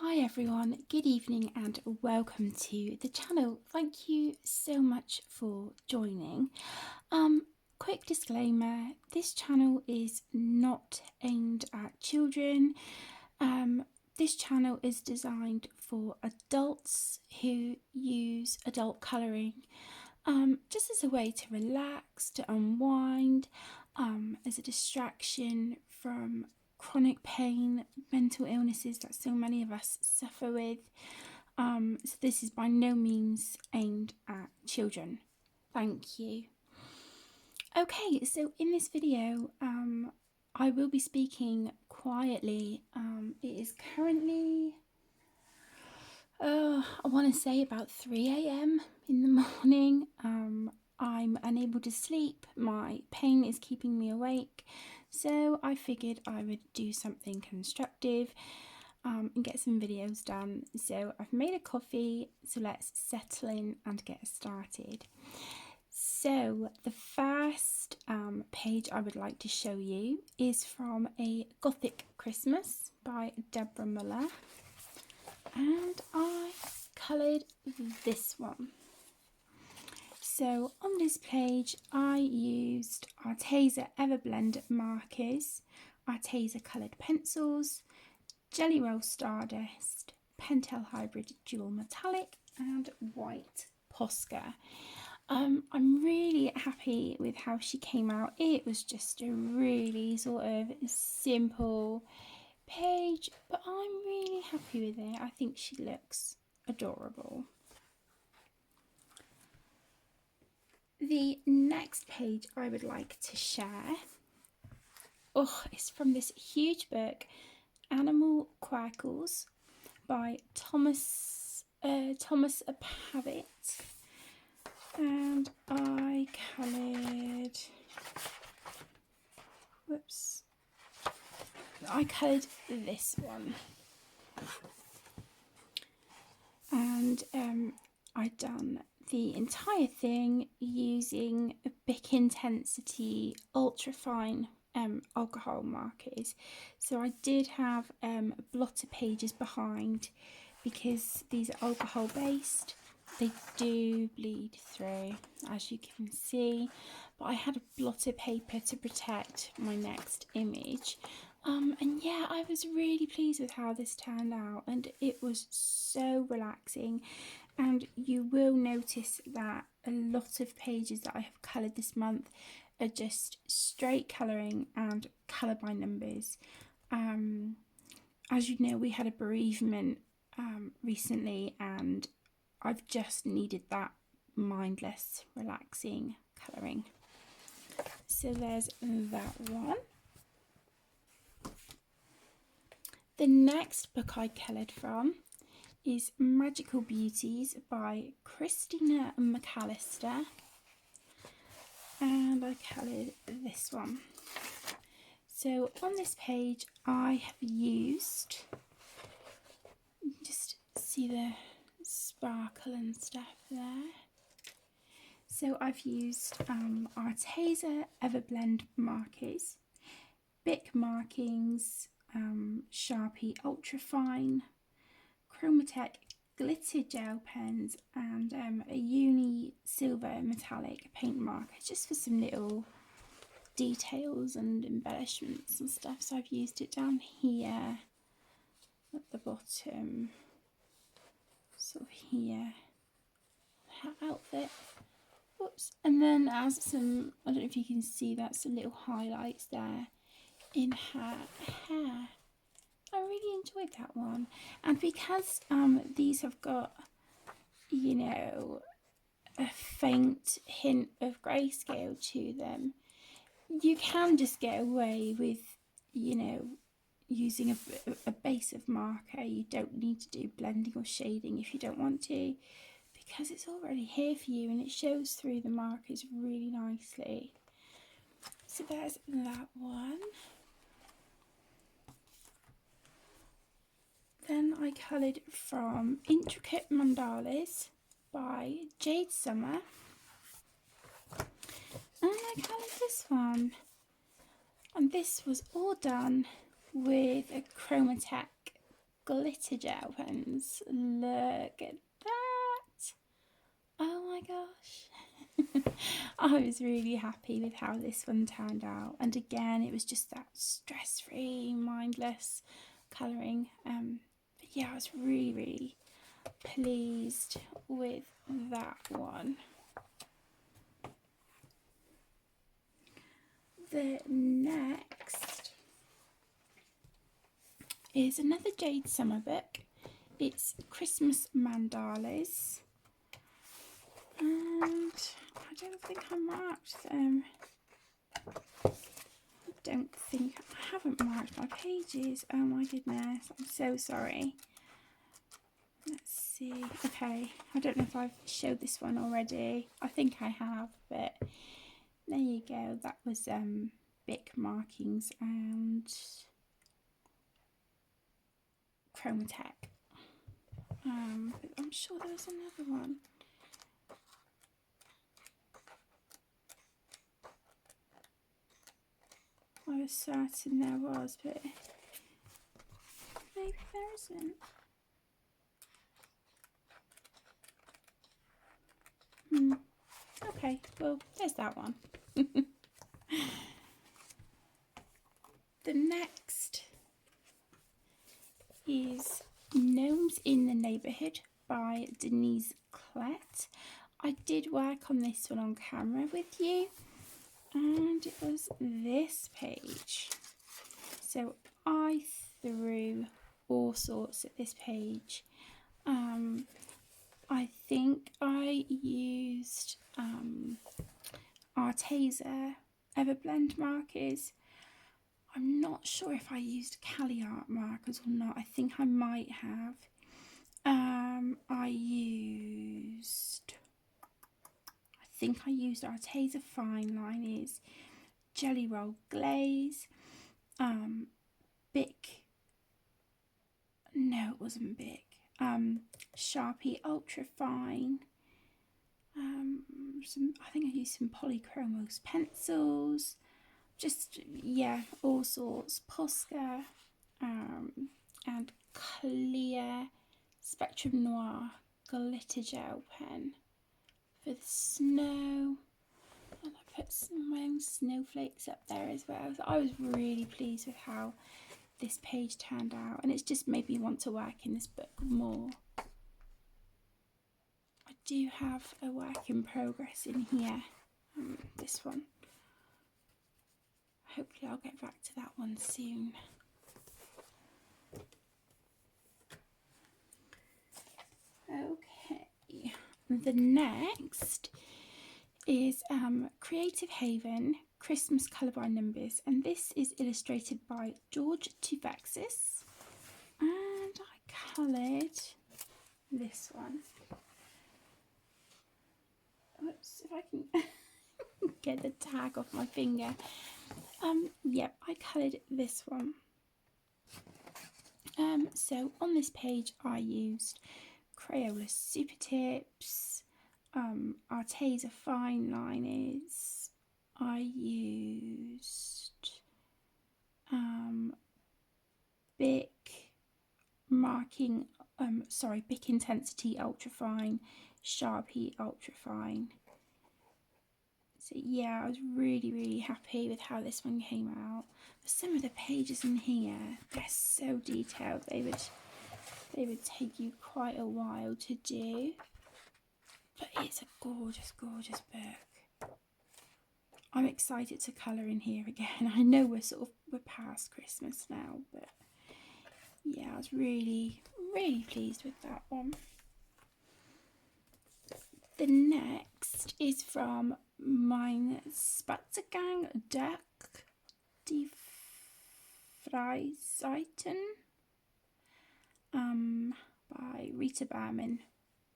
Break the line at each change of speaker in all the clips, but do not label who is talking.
Hi everyone, good evening and welcome to the channel. Thank you so much for joining. Quick disclaimer, this channel is not aimed at children. This channel is designed for adults who use adult colouring just as a way to relax, to unwind, as a distraction from chronic pain, mental illnesses that so many of us suffer with. So this is by no means aimed at children. Thank you. Okay, so in this video, I will be speaking quietly. It is currently, I want to say about 3 a.m. in the morning. I'm unable to sleep. My pain is keeping me awake. So I figured I would do something constructive and get some videos done. So I've made a coffee, so let's settle in and get started. So the first page I would like to show you is from A Gothic Christmas by Deborah Muller, and I coloured this one. So on this page I used Arteza Everblend markers, Arteza coloured pencils, Jelly Roll Stardust, Pentel Hybrid Dual Metallic and White Posca. I'm really happy with how she came out. It was just a really sort of simple page, but I'm really happy with it. I think she looks adorable. The next page I would like to share, it's from this huge book, Animal Crackles by Thomas Pavitt, and I coloured. I coloured this one, and I've done the entire thing using Bic Intensity Ultrafine alcohol markers. So I did have blotter pages behind because these are alcohol based. They do bleed through, as you can see, but I had a blotter paper to protect my next image. And yeah, I was really pleased with how this turned out, and it was so relaxing. And you will notice that a lot of pages that I have coloured this month are just straight colouring and colour by numbers. As you know, we had a bereavement recently, and I've just needed that mindless, relaxing colouring. So there's that one. The next book I coloured from is Magical Beauties by Christina McAllister, and I coloured this one. So on this page I have used, just see the sparkle and stuff there. So I've used Arteza Everblend markers, Bic markings, Sharpie Ultrafine, Chromatech glitter gel pens, and a uni silver metallic paint marker, just for some little details and embellishments and stuff. So I've used it down here at the bottom, sort of here, her outfit. Whoops. And then as some, I don't know if you can see that, some little highlights there in her hair. I really enjoyed that one, and because these have got, you know, a faint hint of grayscale to them, you can just get away with, you know, using a base of marker. You don't need to do blending or shading if you don't want to, because it's already here for you and it shows through the markers really nicely. So there's that one. Then I coloured from Intricate Mandalas by Jade Summer, and I coloured this one, and this was all done with a Chromatech glitter gel pens. Look at that. Oh my gosh. I was really happy with how this one turned out. And again, it was just that stress-free, mindless colouring. But yeah, I was really, really pleased with that one. The next is another Jade Summer book. It's Christmas Mandalas. And I don't think I marked them. I haven't marked my pages. Oh my goodness, I'm so sorry. Let's see. Okay, I don't know if I've showed this one already. I think I have, but there you go. That was Bic markings and Chromatech. But I'm sure there was another one. I was certain there was, but maybe there isn't. Okay, well, there's that one. The next is Gnomes in the Neighbourhood by Denise Klett. I did work on this one on camera with you, and it was this page. So I threw all sorts at this page. I think I used Arteza Everblend markers. I'm not sure if I used Cali Art markers or not. I think I might have. I think I used Arteza Fine Liners, Jelly Roll Glaze, Bic. No, it wasn't Bic. Sharpie Ultra Fine. I think I used some Polychromos pencils. Just, yeah, all sorts. Posca and clear Spectrum Noir glitter gel pen for the snow. And I put some snowflakes up there as well. So I was really pleased with how this page turned out, and it's just made me want to work in this book more. I do have a work in progress in here, this one. Hopefully I'll get back to that one soon. Okay, the next is Creative Haven Christmas Colour by Numbers, and this is illustrated by George Tuvexis, and I coloured this one. Whoops, if I can get the tag off my finger. Yep, I coloured this one. So on this page I used Crayola Super Tips, Arteza Fine Liners, I used Bic marking, Bic Intensity Ultra Fine, Sharpie Ultra Fine. So yeah, I was really, really happy with how this one came out. But some of the pages in here, they're so detailed. They would take you quite a while to do. But it's a gorgeous, gorgeous book. I'm excited to colour in here again. I know we're past Christmas now, but yeah, I was really, really pleased with that one. The next is from Mein Spaziergang durch die Freizeiten by Rita Berman.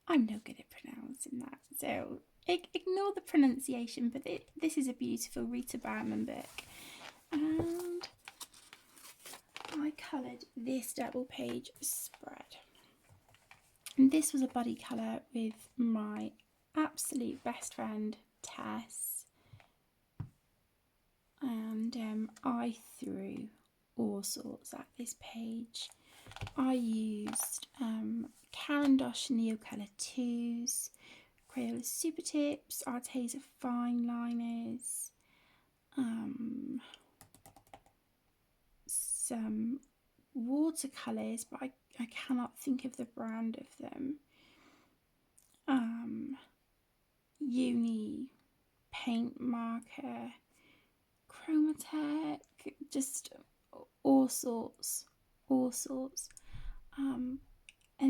I'm no good at pronouncing that, so ignore the pronunciation, but this is a beautiful Rita Berman book. And I coloured this double page spread. And this was a buddy colour with my absolute best friend, Tess. And I threw all sorts at this page. I used Carandosh Neocolor 2s, Crayola Super Tips, Arteza Fine Liners, some watercolours, but I cannot think of the brand of them. Uni paint marker, Chromatech, just all sorts. And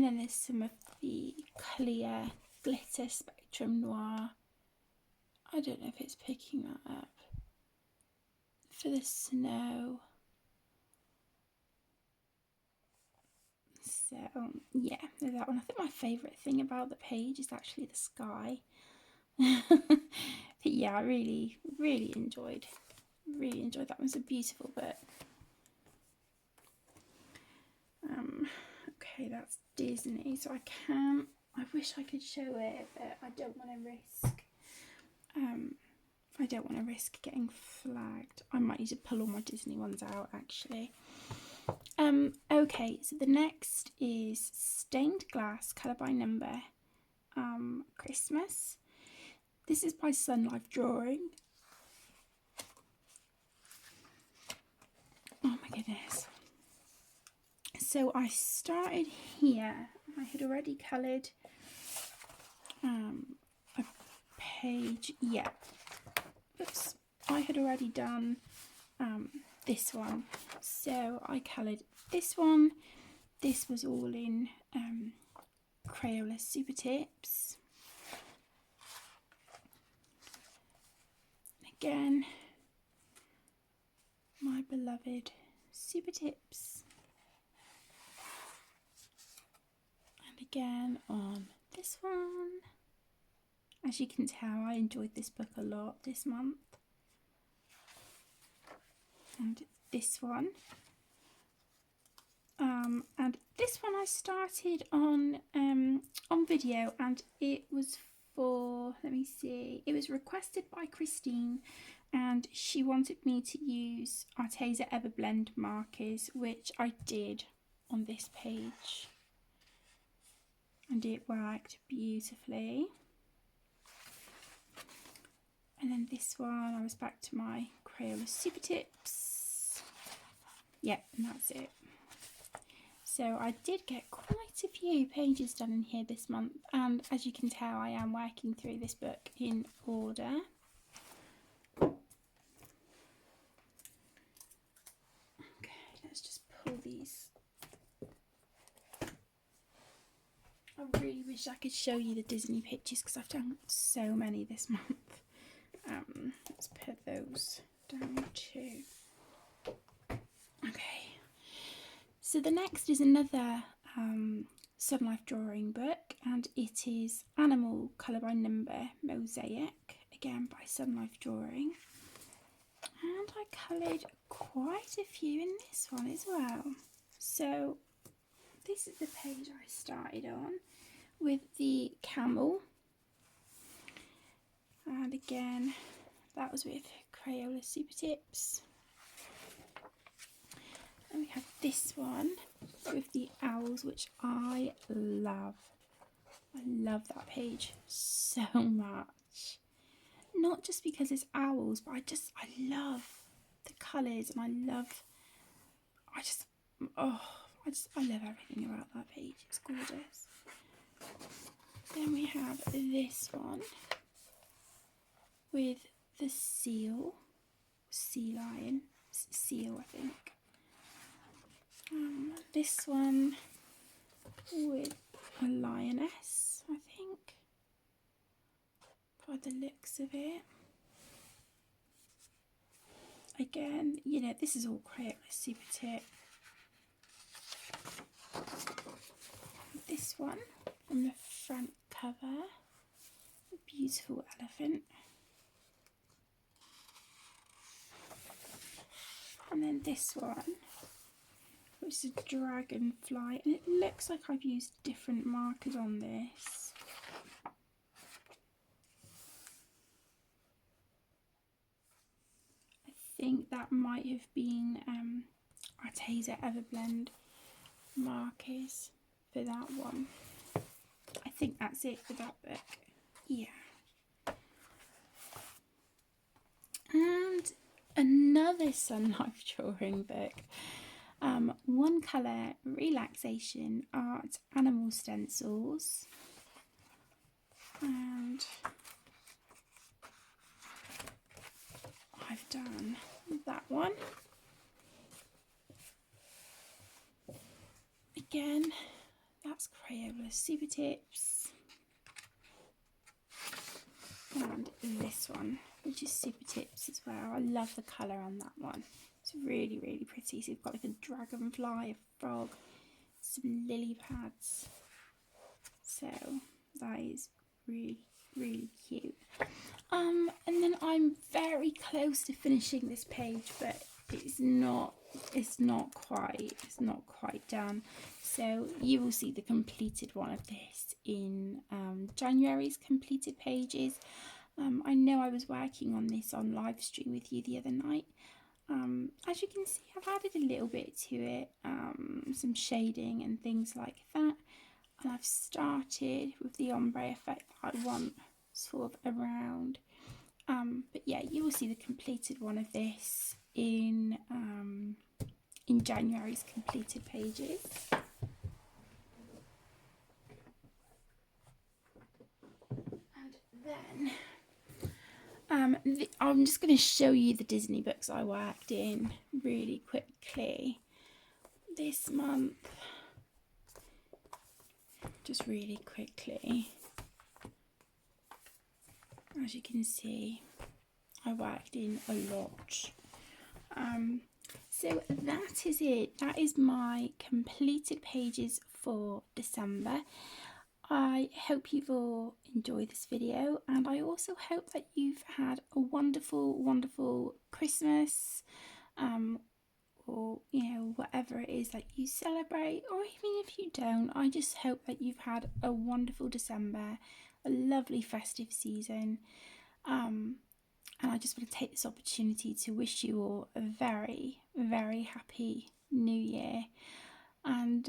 then there's some of the clear glitter Spectrum Noir. I don't know if it's picking that up. For the snow. So yeah, there's that one. I think my favourite thing about the page is actually the sky. But yeah, I really enjoyed that. It was a beautiful book. Okay, that's Disney, so I wish I could show it, but I don't want to risk getting flagged. I might need to pull all my Disney ones out actually. Okay, so the next is Stained Glass, Colour by Number, Christmas. This is by Sun Life Drawing. Oh my goodness. So I started here. I had already coloured a page. Yeah. Oops. I had already done this one. So I coloured this one. This was all in Crayola Super Tips. Again, my beloved Super Tips. And again on this one. As you can tell, I enjoyed this book a lot this month. And this one. And this one I started on video, and it was for, let me see, it was requested by Christine, and she wanted me to use Arteza Everblend markers, which I did on this page, and it worked beautifully. And then this one, I was back to my Crayola Super Tips. Yep, and that's it. So I did get quite a few pages done in here this month, and as you can tell, I am working through this book in order. Okay, let's just pull these. I really wish I could show you the Disney pictures because I've done so many this month. Let's put those down too. Okay. So the next is another Sun Life Drawing book, and it is Animal Colour by Number Mosaic, again by Sun Life Drawing. And I coloured quite a few in this one as well. So this is the page I started on with the camel. And again, that was with Crayola Super Tips. And we have this one with the owls, which I love. I love that page so much. Not just because it's owls, but I love the colours, and I love everything about that page. It's gorgeous. Then we have this one with the sea lion, seal I think. This one with a lioness, I think, by the looks of it. Again, you know, this is all Crayola Super Tip. This one on the front cover, a beautiful elephant. And then this one, which is a dragonfly, and it looks like I've used different markers on this. I think that might have been Arteza Everblend markers for that one. I think that's it for that book. Yeah. And another Sun Life drawing book. One colour, relaxation, art, animal stencils. And I've done that one. Again, that's Crayola Super Tips. And this one, which is Super Tips as well. I love the colour on that one. It's really, really pretty. So you've got like a dragonfly, a frog, some lily pads. So that is really, really cute. And then I'm very close to finishing this page, but it's not quite done. So you will see the completed one of this in January's completed pages. I know I was working on this on live stream with you the other night. As you can see, I've added a little bit to it, some shading and things like that. And I've started with the ombre effect that I want sort of around. But yeah, you will see the completed one of this in January's completed pages. And then I'm just going to show you the Disney books I worked in really quickly this month. Just really quickly. As you can see, I worked in a lot. So that is it. That is my completed pages for December. I hope you've all enjoyed this video, and I also hope that you've had a wonderful, wonderful Christmas, or whatever it is that you celebrate, or even if you don't. I just hope that you've had a wonderful December, a lovely festive season, and I just want to take this opportunity to wish you all a very, very happy New Year, and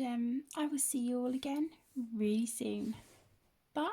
I will see you all again really soon. Bye.